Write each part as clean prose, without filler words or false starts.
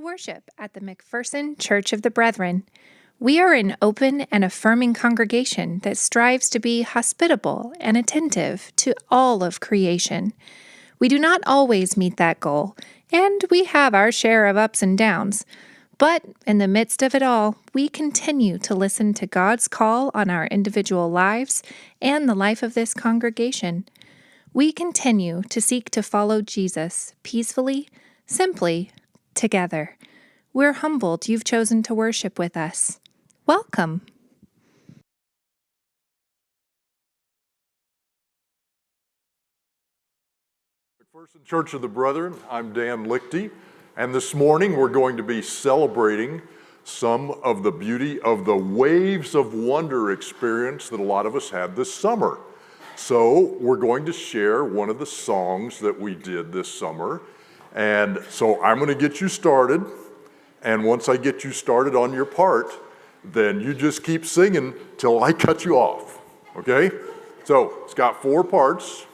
Worship at the McPherson Church of the Brethren. We are an open and affirming congregation that strives to be hospitable and attentive to all of creation. We do not always meet that goal, and we have our share of ups and downs. But in the midst of it all, we continue to listen to God's call on our individual lives and the life of this congregation. We continue to seek to follow Jesus peacefully, simply, together. We're humbled you've chosen to worship with us. Welcome. McPherson Church of the Brethren, I'm Dan Lichty, and this morning we're going to be celebrating some of the beauty of the Waves of Wonder experience that a lot of us had this summer. So we're going to share one of the songs that we did this summer. And so I'm going to get you started, and once I get you started on your part, then you just keep singing till I cut you off, okay? So it's got 4 parts.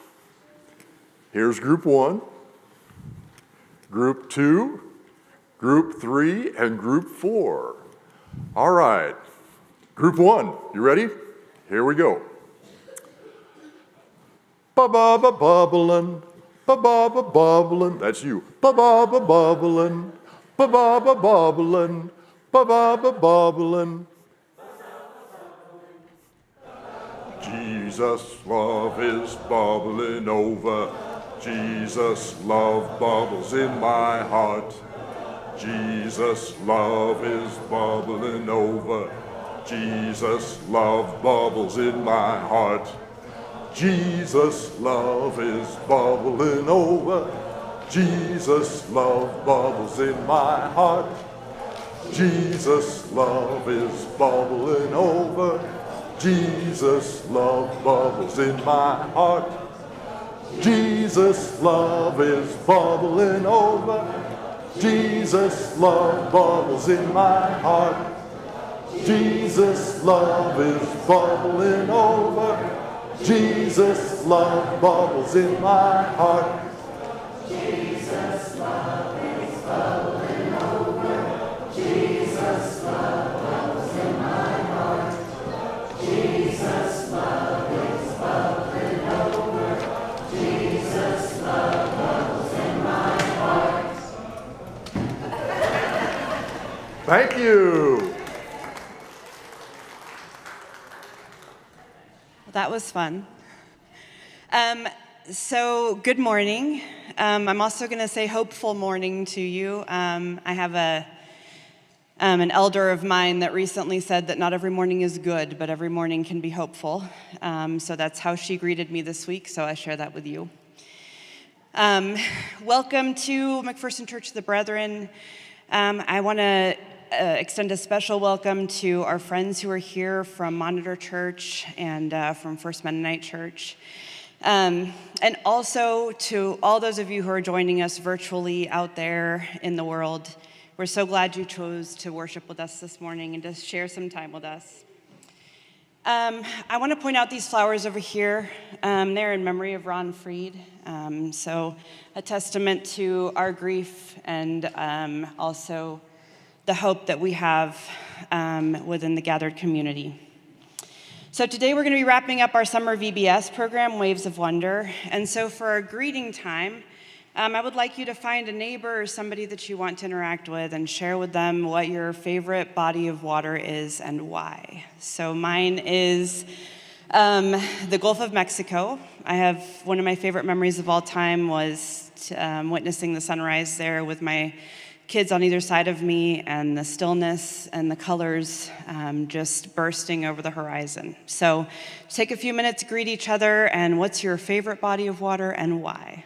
Here's group 1, group 2, group 3, and group 4. All right, group 1, you ready? Here we go. Ba-ba-ba-bubbling. Ba-ba-ba bubbling, that's you. Ba-ba-ba bubbling, ba-ba-ba bubbling, ba-ba-ba bubbling. Jesus' love is bubbling over. Jesus' love bubbles in my heart. Jesus' love is bubbling over. Jesus' love bubbles in my heart. Jesus' love is bubbling over. Jesus' love bubbles in my heart. Jesus' love is bubbling over. Jesus' love bubbles in my heart. Jesus' love is bubbling over. Jesus' love bubbles in my heart. Jesus' love is bubbling over. Jesus' love bubbles in my heart. Jesus' love is bubbling over. Jesus' love bubbles in my heart. Jesus' love is bubbling over. Jesus' love bubbles in my heart. Thank you. That was fun. So good morning. I'm also going to say hopeful morning to you. I have an elder of mine that recently said that not every morning is good, but every morning can be hopeful. So that's how she greeted me this week, so I share that with you. Welcome to McPherson Church of the Brethren. I want to extend a special welcome to our friends who are here from Monitor Church and from First Mennonite Church. And also to all those of you who are joining us virtually out there in the world. We're so glad you chose to worship with us this morning and to share some time with us. I want to point out these flowers over here. They're in memory of Ron Freed. So a testament to our grief and also the hope that we have within the gathered community. So today we're going to be wrapping up our summer VBS program, Waves of Wonder. And so for our greeting time, I would like you to find a neighbor or somebody that you want to interact with and share with them what your favorite body of water is and why. So mine is the Gulf of Mexico. I have one of my favorite memories of all time was witnessing the sunrise there with my kids on either side of me and the stillness and the colors just bursting over the horizon. So take a few minutes, greet each other, and what's your favorite body of water and why?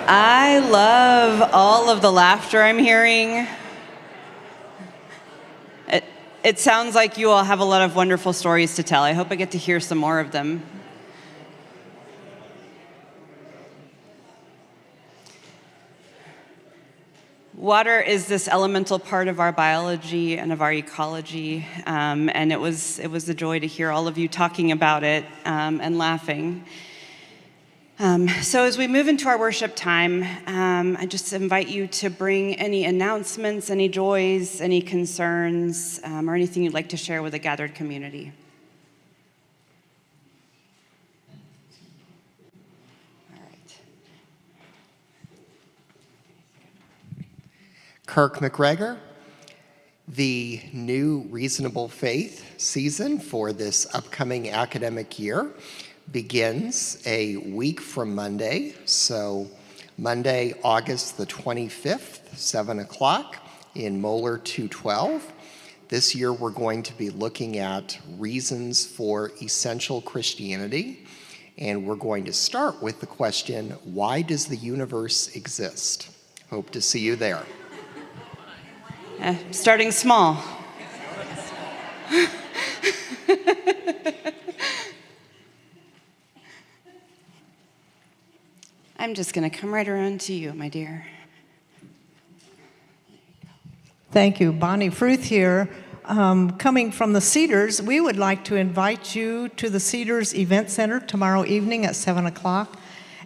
I love all of the laughter I'm hearing. It sounds like you all have a lot of wonderful stories to tell. I hope I get to hear some more of them. Water is this elemental part of our biology and of our ecology, and it was a joy to hear all of you talking about it and laughing. So as we move into our worship time, I just invite you to bring any announcements, any joys, any concerns, or anything you'd like to share with the gathered community. All right. Kirk McGregor, the new Reasonable Faith season for this upcoming academic year begins a week from Monday. So Monday, August the 25th, 7 o'clock in Moeller 212. This year we're going to be looking at reasons for essential Christianity. And we're going to start with the question, why does the universe exist? Hope to see you there. Starting small. I'm just going to come right around to you, my dear. Thank you. Bonnie Fruth here. Coming from the Cedars, we would like to invite you to the Cedars Event Center tomorrow evening at 7 o'clock.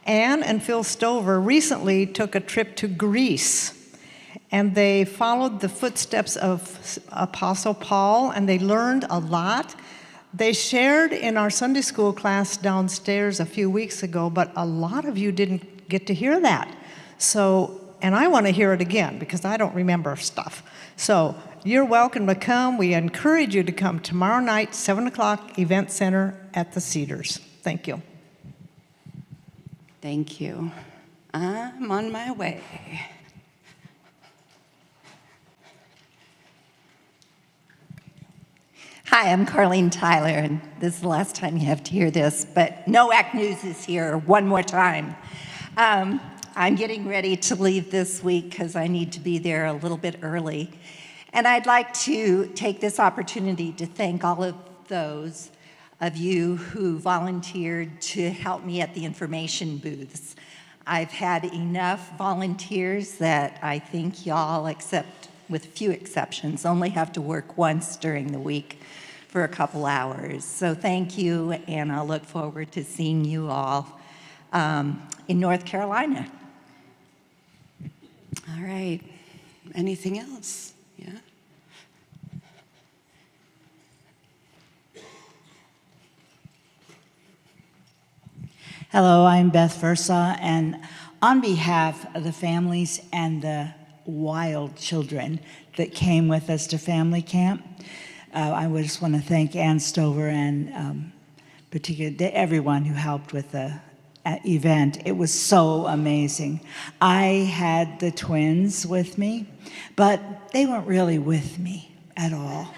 Ann and Phil Stover recently took a trip to Greece, and they followed the footsteps of Apostle Paul, and they learned a lot. They shared in our Sunday school class downstairs a few weeks ago, but a lot of you didn't get to hear that. So, and I want to hear it again because I don't remember stuff. So you're welcome to come. We encourage you to come tomorrow night, 7 o'clock, Event Center at the Cedars. Thank you. Thank you. I'm on my way. Hi, I'm Carlene Tyler, and this is the last time you have to hear this, but NOAC News is here one more time. I'm getting ready to leave this week because I need to be there a little bit early. And I'd like to take this opportunity to thank all of those of you who volunteered to help me at the information booths. I've had enough volunteers that I think y'all, except with few exceptions, only have to work once during the week for a couple hours. So thank you, and I'll look forward to seeing you all in North Carolina. All right. Anything else? Yeah? Hello, I'm Beth Versa, and on behalf of the families and the wild children that came with us to family camp, I would just want to thank Ann Stover and particularly everyone who helped with the event. It was so amazing. I had the twins with me, but they weren't really with me at all.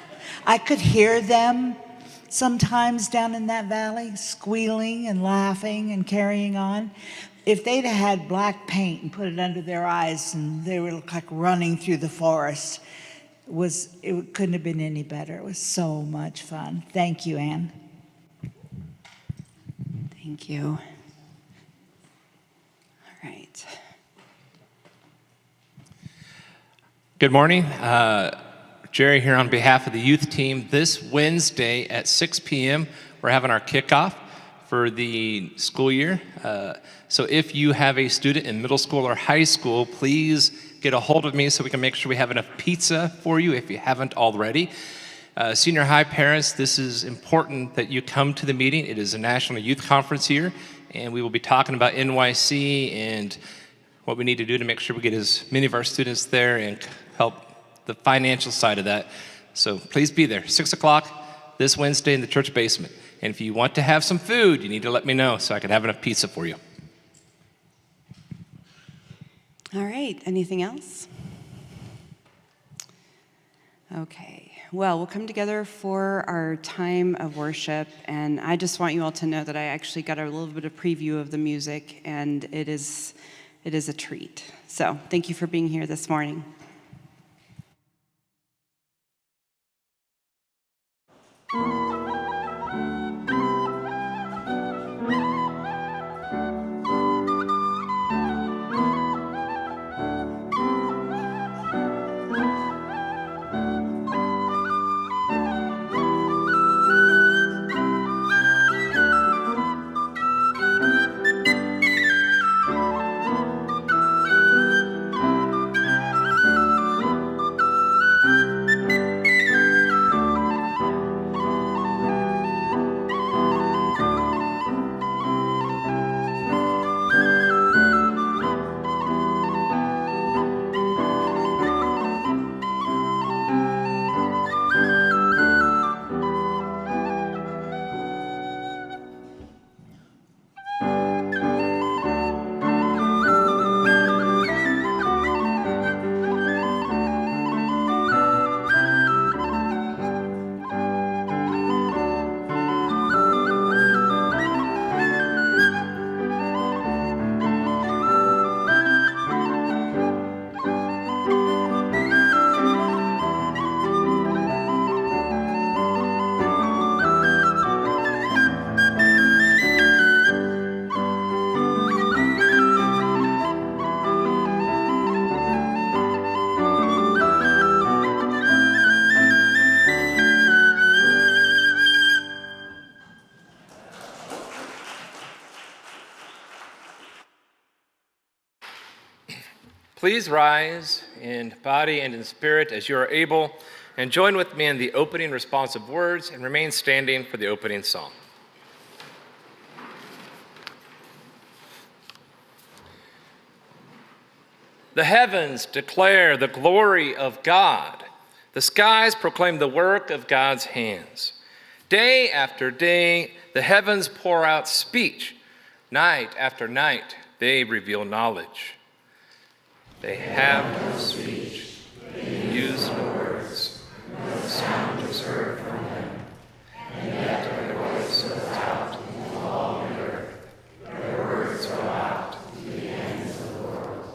I could hear them sometimes down in that valley, squealing and laughing and carrying on. If they'd had black paint and put it under their eyes and they would look like running through the forest, it couldn't have been any better. It was so much fun. Thank you, Ann. Thank you. All right. Good morning. Jerry here on behalf of the youth team. This Wednesday at 6 p.m., we're having our kickoff for the school year. So if you have a student in middle school or high school, please get a hold of me so we can make sure we have enough pizza for you if you haven't already. Senior high parents, this is important that you come to the meeting. It is a National Youth Conference here, and we will be talking about NYC and what we need to do to make sure we get as many of our students there and help the financial side of that. So please be there, 6 o'clock this Wednesday in the church basement. And if you want to have some food, you need to let me know so I can have enough pizza for you. All right. Anything else? Okay. Well, we'll come together for our time of worship, and I just want you all to know that I actually got a little bit of preview of the music, and it is it is a treat. So thank you for being here this morning. Please rise in body and in spirit as you are able, and join with me in the opening responsive words and remain standing for the opening song. The heavens declare the glory of God. The skies proclaim the work of God's hands. Day after day, the heavens pour out speech. Night after night, they reveal knowledge. They have no speech, they use no words, no sound is heard from them. And yet their voice goes out to all the earth, their words go out to the ends of the world.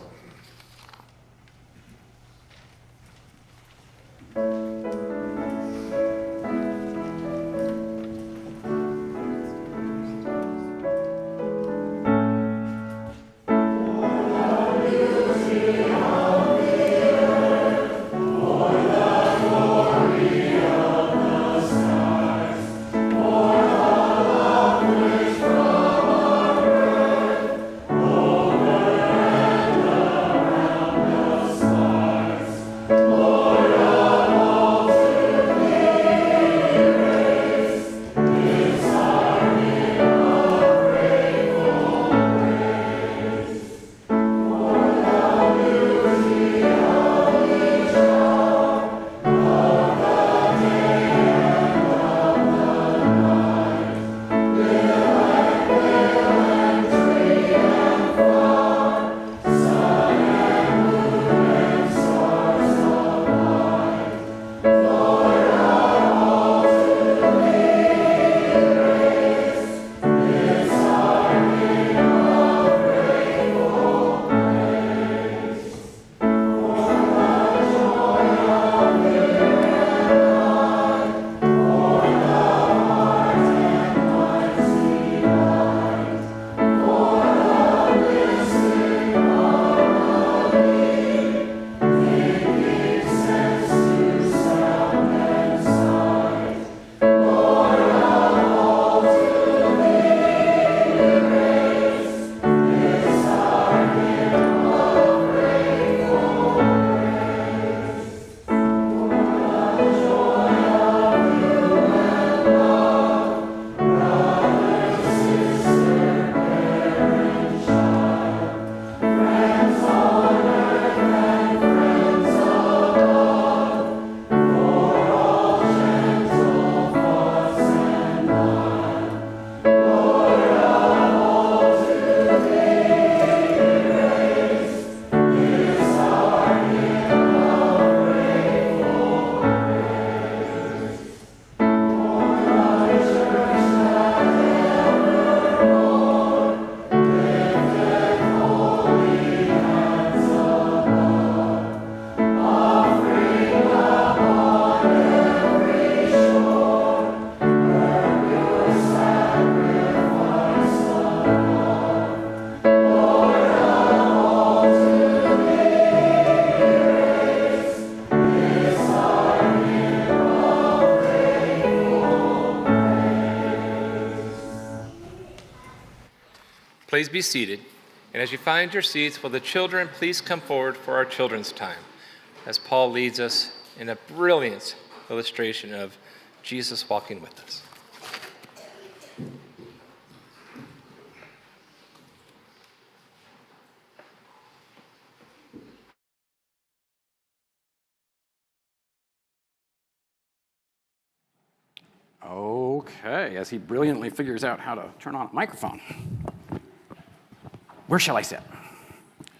All Please be seated. And as you find your seats, will the children please come forward for our children's time as Paul leads us in a brilliant illustration of Jesus walking with us. Okay, as he brilliantly figures out how to turn on a microphone. Where shall I sit?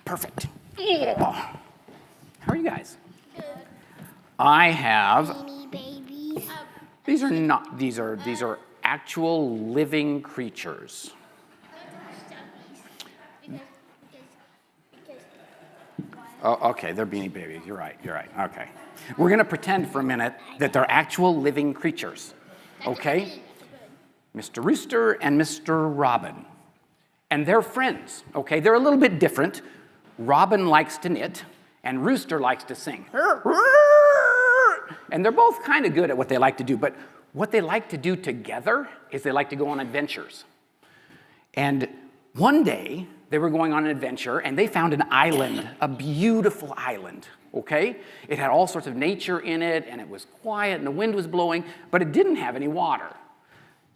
Perfect. How are you guys? Good. I have. Babies. These are not. These are actual living creatures. Oh, okay, they're Beanie Babies. You're right. Okay. We're going to pretend for a minute that they're actual living creatures. Okay? Mr. Rooster and Mr. Robin. And they're friends, okay? They're a little bit different. Robin likes to knit, and Rooster likes to sing. And they're both kind of good at what they like to do, but what they like to do together is they like to go on adventures. And one day, they were going on an adventure, and they found an island, a beautiful island, okay? It had all sorts of nature in it, and it was quiet, and the wind was blowing, but it didn't have any water.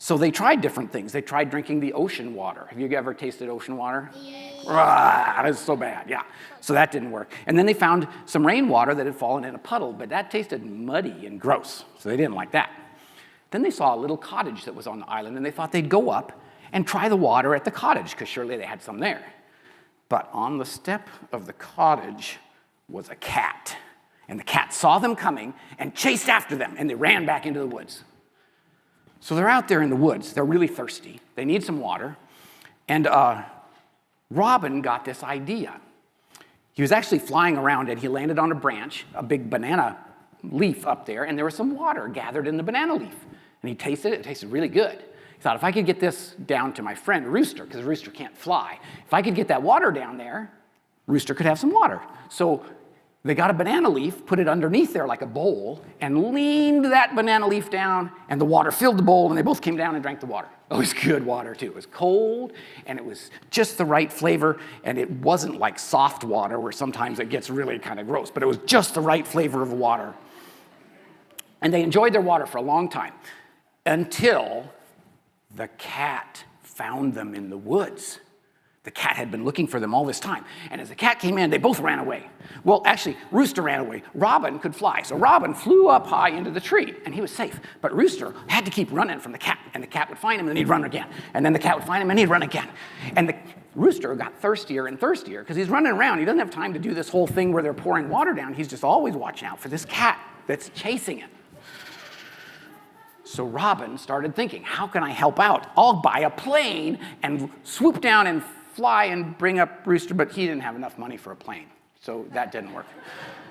So they tried different things. They tried drinking the ocean water. Have you ever tasted ocean water? Yeah. It's so bad, yeah. So that didn't work. And then they found some rainwater that had fallen in a puddle, but that tasted muddy and gross, so they didn't like that. Then they saw a little cottage that was on the island, and they thought they'd go up and try the water at the cottage, because surely they had some there. But on the step of the cottage was a cat. And the cat saw them coming and chased after them, and they ran back into the woods. So they're out there in the woods. They're really thirsty. They need some water. And Robin got this idea. He was actually flying around, and he landed on a branch, a big banana leaf up there, and there was some water gathered in the banana leaf. And he tasted it. It tasted really good. He thought, if I could get this down to my friend Rooster, because Rooster can't fly, if I could get that water down there, Rooster could have some water. So they got a banana leaf, put it underneath there like a bowl, and leaned that banana leaf down, and the water filled the bowl, and they both came down and drank the water. It was good water, too. It was cold, and it was just the right flavor, and it wasn't like soft water, where sometimes it gets really kind of gross, but it was just the right flavor of water. And they enjoyed their water for a long time, until the cat found them in the woods. The cat had been looking for them all this time. And as the cat came in, they both ran away. Well, actually, Rooster ran away. Robin could fly. So Robin flew up high into the tree, and he was safe. But Rooster had to keep running from the cat. And the cat would find him, and then he'd run again. And then the cat would find him, and he'd run again. And the Rooster got thirstier and thirstier, because he's running around. He doesn't have time to do this whole thing where they're pouring water down. He's just always watching out for this cat that's chasing him. So Robin started thinking, how can I help out? I'll buy a plane and swoop down and fly and bring up Rooster, but he didn't have enough money for a plane, so that didn't work.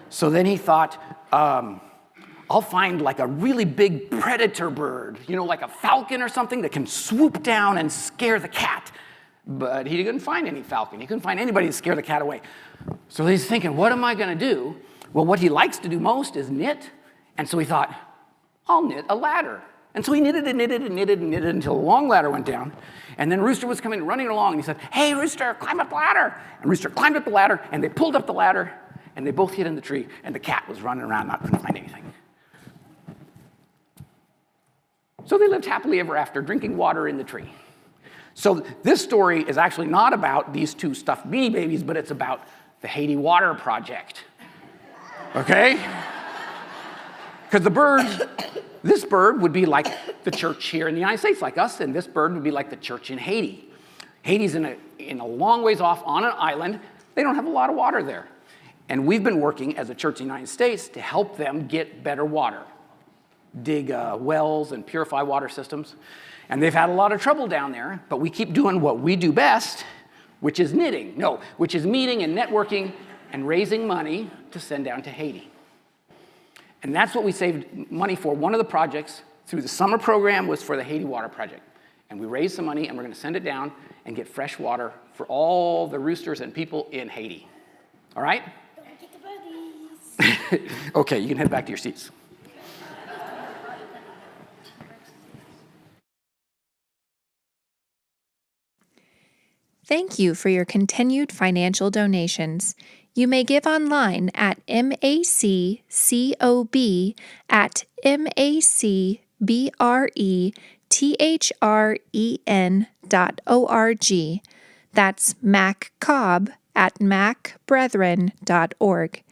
So then he thought, I'll find like a really big predator bird, like a falcon or something that can swoop down and scare the cat. But he couldn't find any falcon. He couldn't find anybody to scare the cat away. So he's thinking, what am I going to do? Well, what he likes to do most is knit. And so he thought, I'll knit a ladder. And so he knitted and knitted and knitted and knitted until a long ladder went down. And then Rooster was coming running along, and he said, hey, Rooster, climb up the ladder. And Rooster climbed up the ladder, and they pulled up the ladder, and they both hid in the tree, and the cat was running around, not couldn't find anything. So they lived happily ever after, drinking water in the tree. So this story is actually not about these two stuffed Beanie Babies, but it's about the Haiti Water Project. Okay? Because this bird would be like the church here in the United States, like us, and this bird would be like the church in Haiti. Haiti's in a long ways off on an island. They don't have a lot of water there. And we've been working as a church in the United States to help them get better water, dig wells and purify water systems. And they've had a lot of trouble down there, but we keep doing what we do best, which is meeting and networking and raising money to send down to Haiti. And that's what we saved money for. One of the projects through the summer program was for the Haiti Water Project. And we raised some money, and we're going to send it down and get fresh water for all the roosters and people in Haiti. All right? Don't forget the birdies. Okay, you can head back to your seats. Thank you for your continued financial donations. You may give online at maccob@macbrethren.org. That's maccob@macbrethren.org.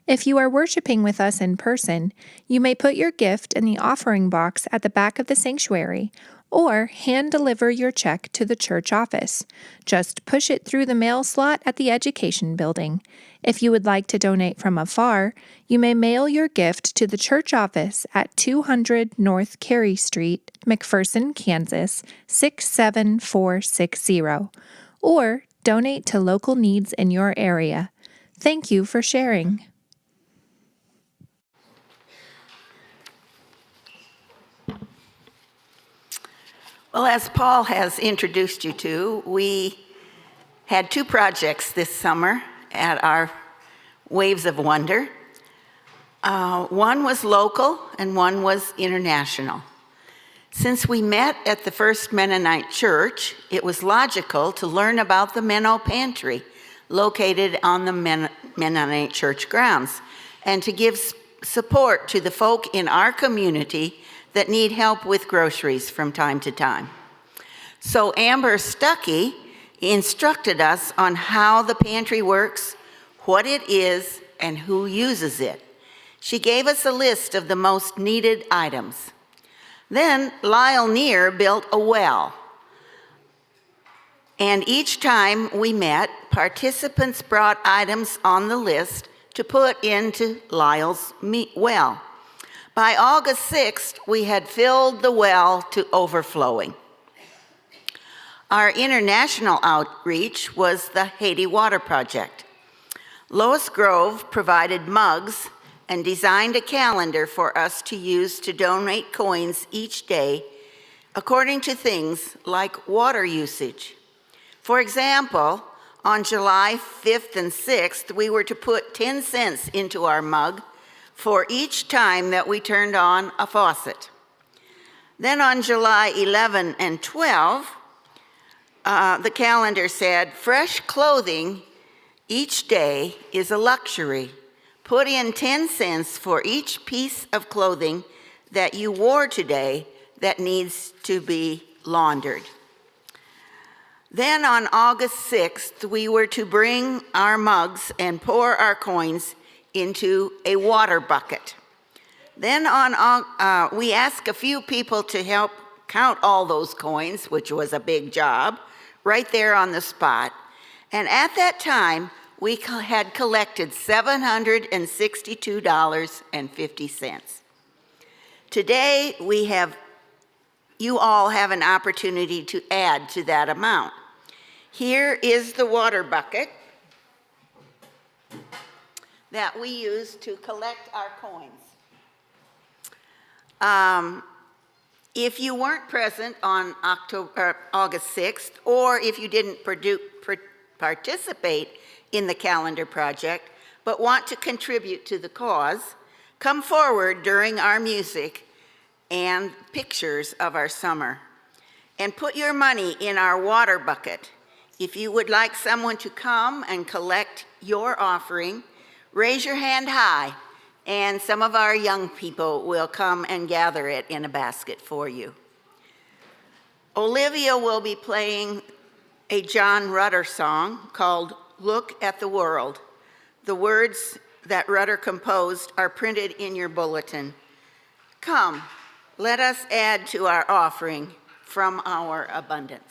If you are worshiping with us in person, you may put your gift in the offering box at the back of the sanctuary or hand deliver your check to the church office. Just push it through the mail slot at the Education Building. If you would like to donate from afar, you may mail your gift to the church office at 200 North Carey Street, McPherson, Kansas 67460, or donate to local needs in your area. Thank you for sharing. Well, as Paul has introduced you to, we had two projects this summer at our Waves of Wonder. One was local and one was international. Since we met at the First Mennonite Church, it was logical to learn about the Menno Pantry located on the Mennonite Church grounds and to give support to the folk in our community that need help with groceries from time to time. So Amber Stuckey instructed us on how the pantry works, what it is, and who uses it. She gave us a list of the most needed items. Then Lyle Neer built a well. And each time we met, participants brought items on the list to put into Lyle's well. By August 6th, we had filled the well to overflowing. Our international outreach was the Haiti Water Project. Lois Grove provided mugs and designed a calendar for us to use to donate coins each day according to things like water usage. For example, on July 5th and 6th, we were to put 10 cents into our mug for each time that we turned on a faucet. Then on July 11 and 12, the calendar said, fresh clothing each day is a luxury. Put in 10 cents for each piece of clothing that you wore today that needs to be laundered. Then on August 6th, we were to bring our mugs and pour our coins into a water bucket. Then we asked a few people to help count all those coins, which was a big job, right there on the spot. And at that time, we had collected $762.50. Today, you all have an opportunity to add to that amount. Here is the water bucket that we use to collect our coins. If you weren't present on August 6th, or if you didn't participate in the calendar project, but want to contribute to the cause, come forward during our music and pictures of our summer, and put your money in our water bucket. If you would like someone to come and collect your offering, raise your hand high, and some of our young people will come and gather it in a basket for you. Olivia will be playing a John Rutter song called Look at the World. The words that Rutter composed are printed in your bulletin. Come, let us add to our offering from our abundance.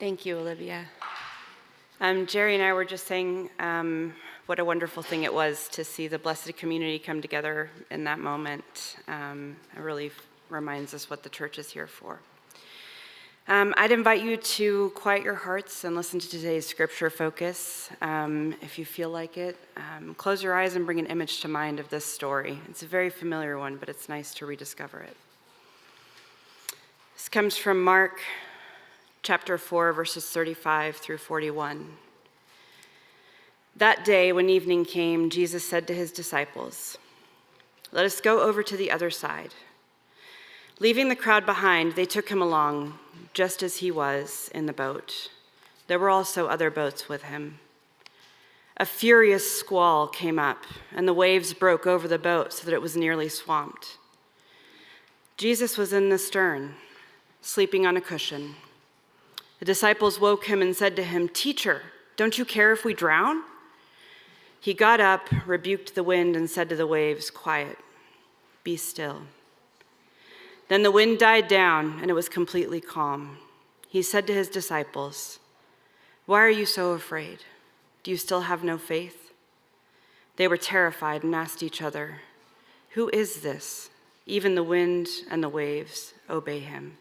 Thank you, Olivia. Jerry and I were just saying what a wonderful thing it was to see the blessed community come together in that moment. It really reminds us what the church is here for. I'd invite you to quiet your hearts and listen to today's scripture focus. If you feel like it, close your eyes and bring an image to mind of this story. It's a very familiar one, but it's nice to rediscover it. This comes from Mark chapter 4, verses 35 through 41. That day, when evening came, Jesus said to his disciples, "Let us go over to the other side." Leaving the crowd behind, they took him along, just as he was in the boat. There were also other boats with him. A furious squall came up, and the waves broke over the boat so that it was nearly swamped. Jesus was in the stern, sleeping on a cushion. The disciples woke him and said to him, "Teacher, don't you care if we drown?" He got up, rebuked the wind, and said to the waves, "Quiet, be still." Then the wind died down, and it was completely calm. He said to his disciples, "Why are you so afraid? Do you still have no faith?" They were terrified and asked each other, "Who is this? Even the wind and the waves obey him."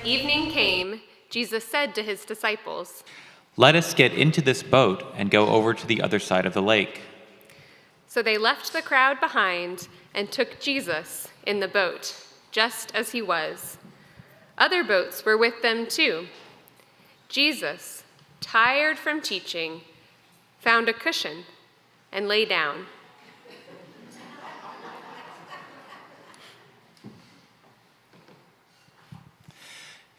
Evening came, Jesus said to his disciples, "Let us get into this boat and go over to the other side of the lake." So they left the crowd behind and took Jesus in the boat, just as he was. Other boats were with them too. Jesus, tired from teaching, found a cushion and lay down.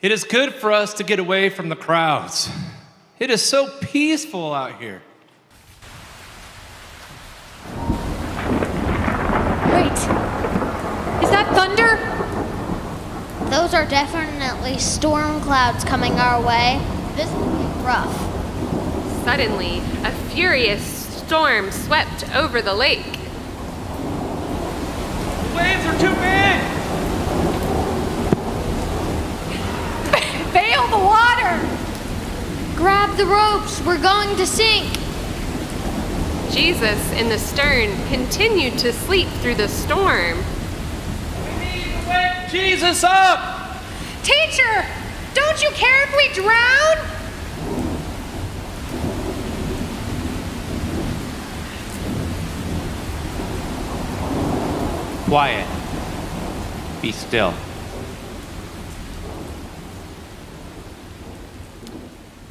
It is good for us to get away from the crowds. It is so peaceful out here. Wait, is that thunder? Those are definitely storm clouds coming our way. This will be rough. Suddenly, a furious storm swept over the lake. The waves are too big! Bail the water! Grab the ropes, we're going to sink. Jesus in the stern continued to sleep through the storm. We need to wake Jesus up! Teacher, don't you care if we drown? Quiet. Be still.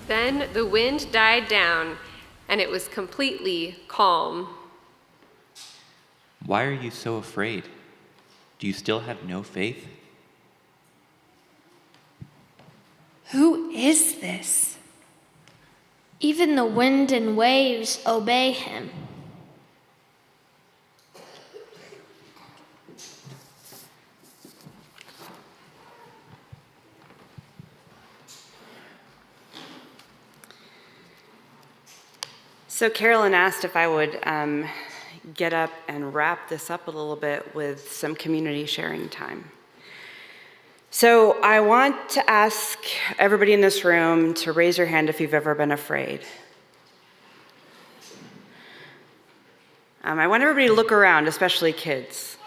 Then the wind died down, and it was completely calm. Why are you so afraid? Do you still have no faith? Who is this? Even the wind and waves obey him. So Carolyn asked if I would get up and wrap this up a little bit with some community sharing time. So I want to ask everybody in this room to raise your hand if you've ever been afraid. I want everybody to look around, especially kids.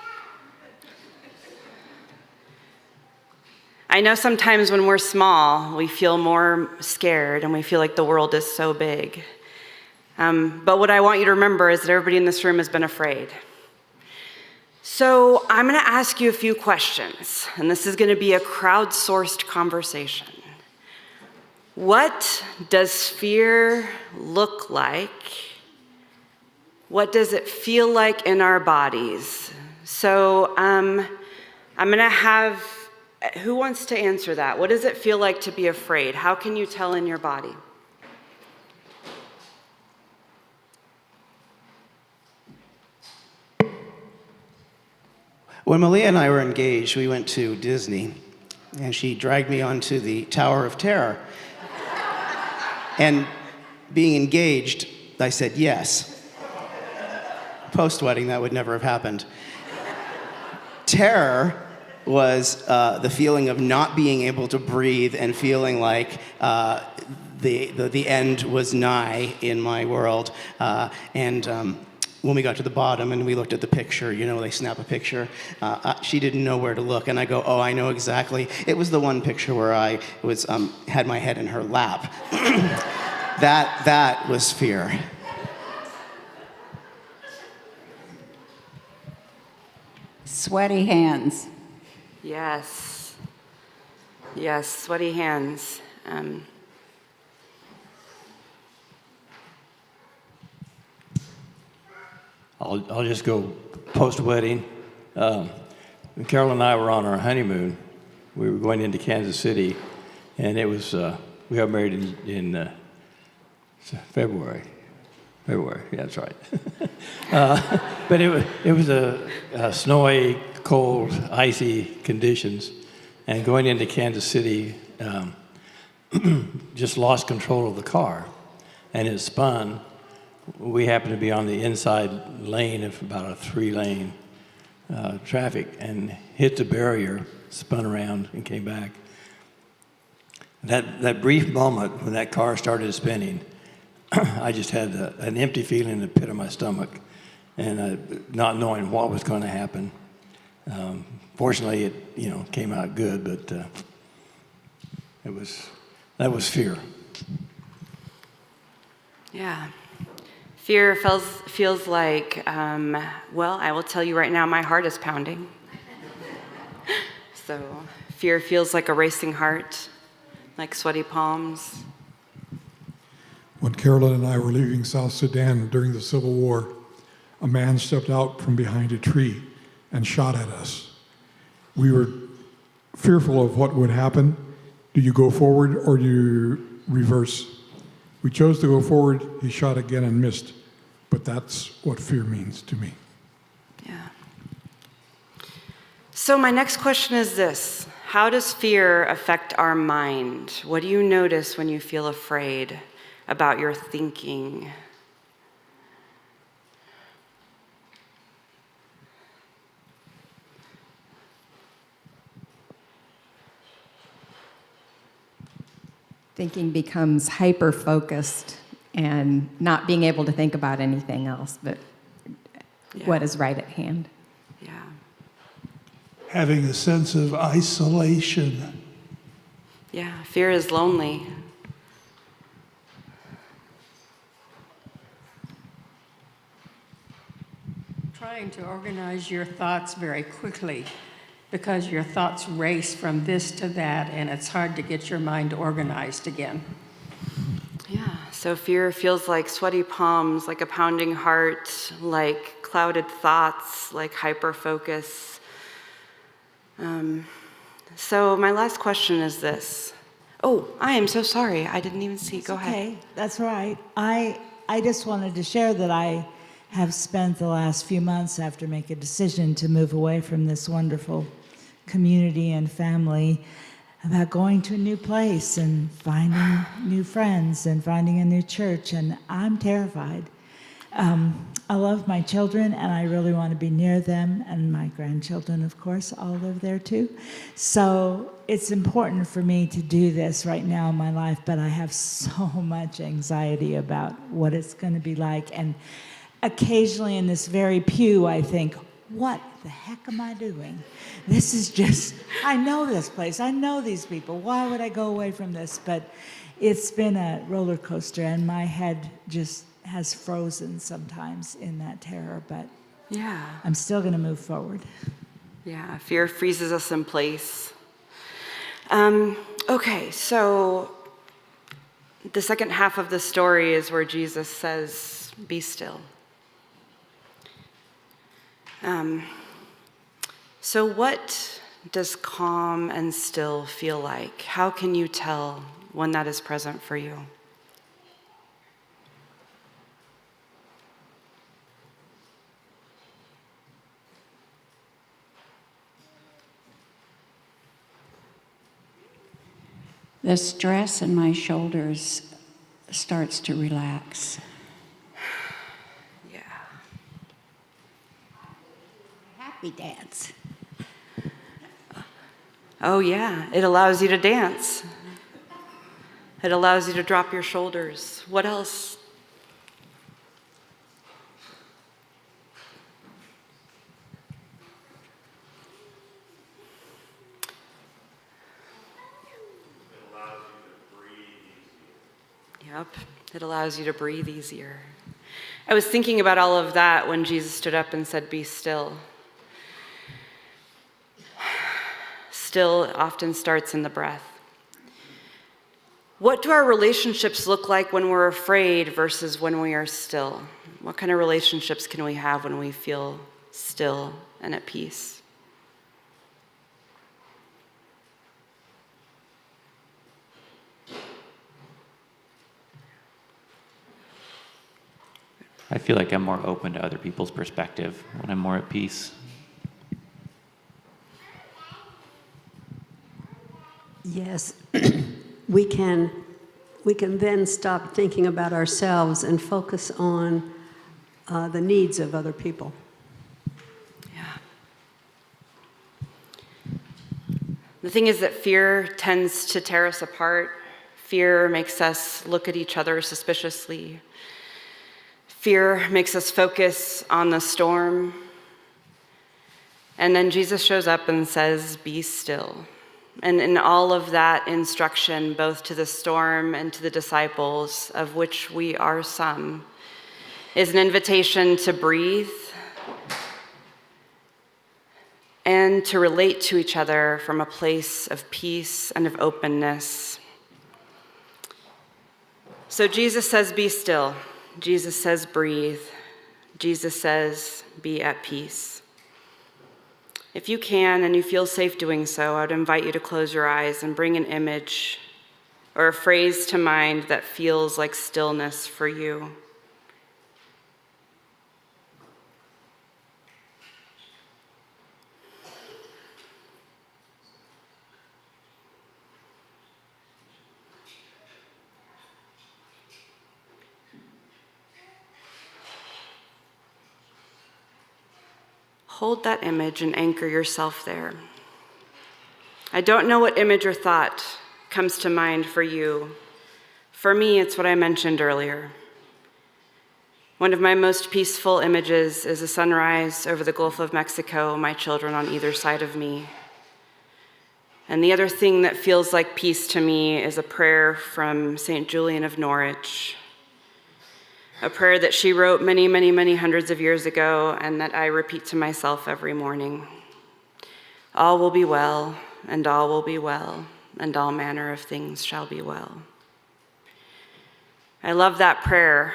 I know sometimes when we're small, we feel more scared and we feel like the world is so big. But what I want you to remember is that everybody in this room has been afraid. So I'm going to ask you a few questions, and this is going to be a crowdsourced conversation. What does fear look like? What does it feel like in our bodies? So I'm going to have, who wants to answer that? What does it feel like to be afraid? How can you tell in your body? When Malia and I were engaged, we went to Disney, and she dragged me onto the Tower of Terror. And being engaged, I said yes. Post-wedding, that would never have happened. Terror was the feeling of not being able to breathe and feeling like the end was nigh in my world. When we got to the bottom and we looked at the picture, you know, they snap a picture, she didn't know where to look. And I go, oh, I know exactly. It was the one picture where I was had my head in her lap. That was fear. Sweaty hands. Yes. Yes, sweaty hands. I'll just go post-wedding. Carol and I were on our honeymoon. We were going into Kansas City, and it was, we got married in February. February, yeah, that's right. But it was a snowy, cold, icy conditions, and going into Kansas City, just lost control of the car, and it spun. We happened to be on the inside lane of about a 3-lane traffic and hit the barrier, spun around and came back. That brief moment when that car started spinning, I just had an empty feeling in the pit of my stomach and not knowing what was going to happen. Fortunately, it came out good, but that was fear. Yeah. Fear feels like, well, I will tell you right now, my heart is pounding. So fear feels like a racing heart, like sweaty palms. When Carolyn and I were leaving South Sudan during the Civil War, a man stepped out from behind a tree and shot at us. We were fearful of what would happen. Do you go forward or do you reverse? We chose to go forward. He shot again and missed. But that's what fear means to me. Yeah. So my next question is this. How does fear affect our mind? What do you notice when you feel afraid? about your thinking. Thinking becomes hyper-focused and not being able to think about anything else but what is right at hand. Yeah. Having a sense of isolation. Yeah, fear is lonely. Trying to organize your thoughts very quickly because your thoughts race from this to that and it's hard to get your mind organized again. Yeah, so fear feels like sweaty palms, like a pounding heart, like clouded thoughts, like hyper-focus. So my last question is this. Oh, I am so sorry. I didn't even see. Go ahead. Okay, that's right. I just wanted to share that I have spent the last few months after making a decision to move away from this wonderful community and family about going to a new place and finding new friends and finding a new church, and I'm terrified. I love my children, and I really want to be near them, and my grandchildren, of course, all live there too. So it's important for me to do this right now in my life, but I have so much anxiety about what it's going to be like, and occasionally in this very pew, I think, what the heck am I doing? This is just, I know this place, I know these people, why would I go away from this? But it's been a roller coaster, and my head just has frozen sometimes in that terror, but yeah, I'm still going to move forward. Yeah, fear freezes us in place. Okay, so the second half of the story is where Jesus says, "Be still." So what does calm and still feel like? How can you tell when that is present for you? The stress in my shoulders starts to relax. Yeah. Happy dance. Oh yeah, it allows you to dance. It allows you to drop your shoulders. What else? Yep, it allows you to breathe easier. I was thinking about all of that when Jesus stood up and said, "Be still." Still often starts in the breath. What do our relationships look like when we're afraid versus when we are still? What kind of relationships can we have when we feel still and at peace? I feel like I'm more open to other people's perspective when I'm more at peace. Yes, we can then stop thinking about ourselves and focus on the needs of other people. Yeah. The thing is that fear tends to tear us apart. Fear makes us look at each other suspiciously. Fear makes us focus on the storm. And then Jesus shows up and says, "Be still." And in all of that instruction, both to the storm and to the disciples, of which we are some, is an invitation to breathe and to relate to each other from a place of peace and of openness. So Jesus says, "Be still." Jesus says, "Breathe." Jesus says, "Be at peace." If you can and you feel safe doing so, I would invite you to close your eyes and bring an image or a phrase to mind that feels like stillness for you. hold that image and anchor yourself there. I don't know what image or thought comes to mind for you. For me, it's what I mentioned earlier. One of my most peaceful images is a sunrise over the Gulf of Mexico, my children on either side of me. And the other thing that feels like peace to me is a prayer from St. Julian of Norwich, a prayer that she wrote many, many, many hundreds of years ago and that I repeat to myself every morning. All will be well, and all will be well, and all manner of things shall be well. I love that prayer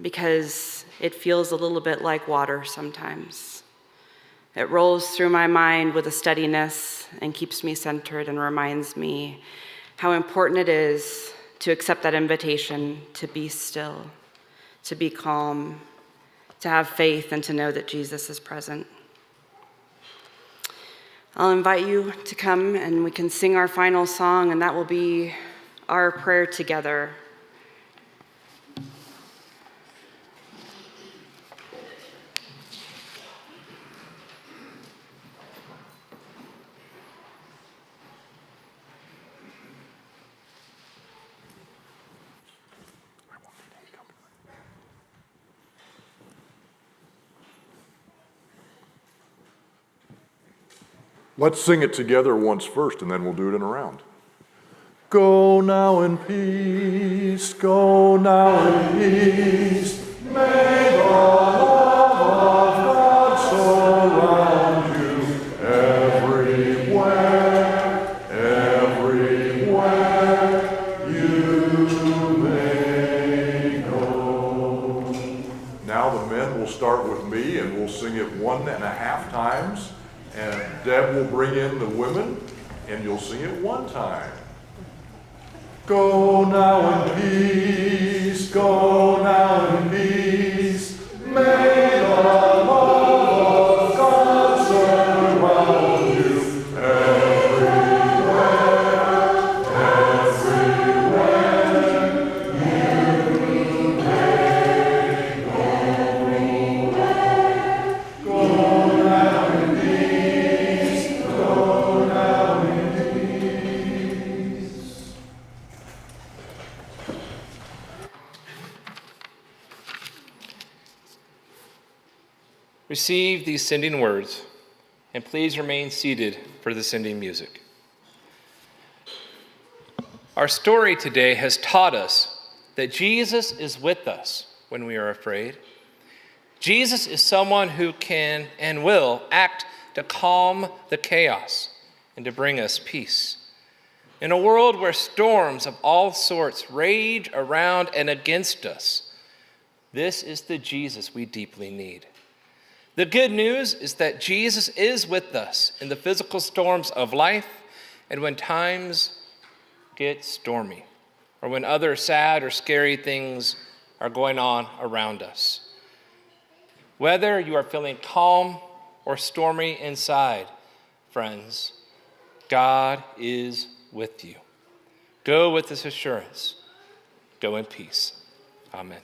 because it feels a little bit like water sometimes. It rolls through my mind with a steadiness and keeps me centered and reminds me how important it is to accept that invitation to be still, to be calm, to have faith, and to know that Jesus is present. I'll invite you to come and we can sing our final song, and that will be our prayer together. Let's sing it together once first, and then we'll do it in a round. Go now in peace, go now in peace. May the love of God surround you everywhere, everywhere you may go. Now the men will start with me, and we'll sing it 1.5 times. And Deb will bring in the women, and you'll sing it 1 time. Go now in peace, go now in peace. May the love of God surround you everywhere, everywhere you may go. Go now in peace, go now in peace. Receive these sending words, and please remain seated for the sending music. Our story today has taught us that Jesus is with us when we are afraid. Jesus is someone who can and will act to calm the chaos and to bring us peace. In a world where storms of all sorts rage around and against us, this is the Jesus we deeply need. The good news is that Jesus is with us in the physical storms of life and when times get stormy or when other sad or scary things are going on around us. Whether you are feeling calm or stormy inside, friends, God is with you. Go with this assurance. Go in peace. Amen.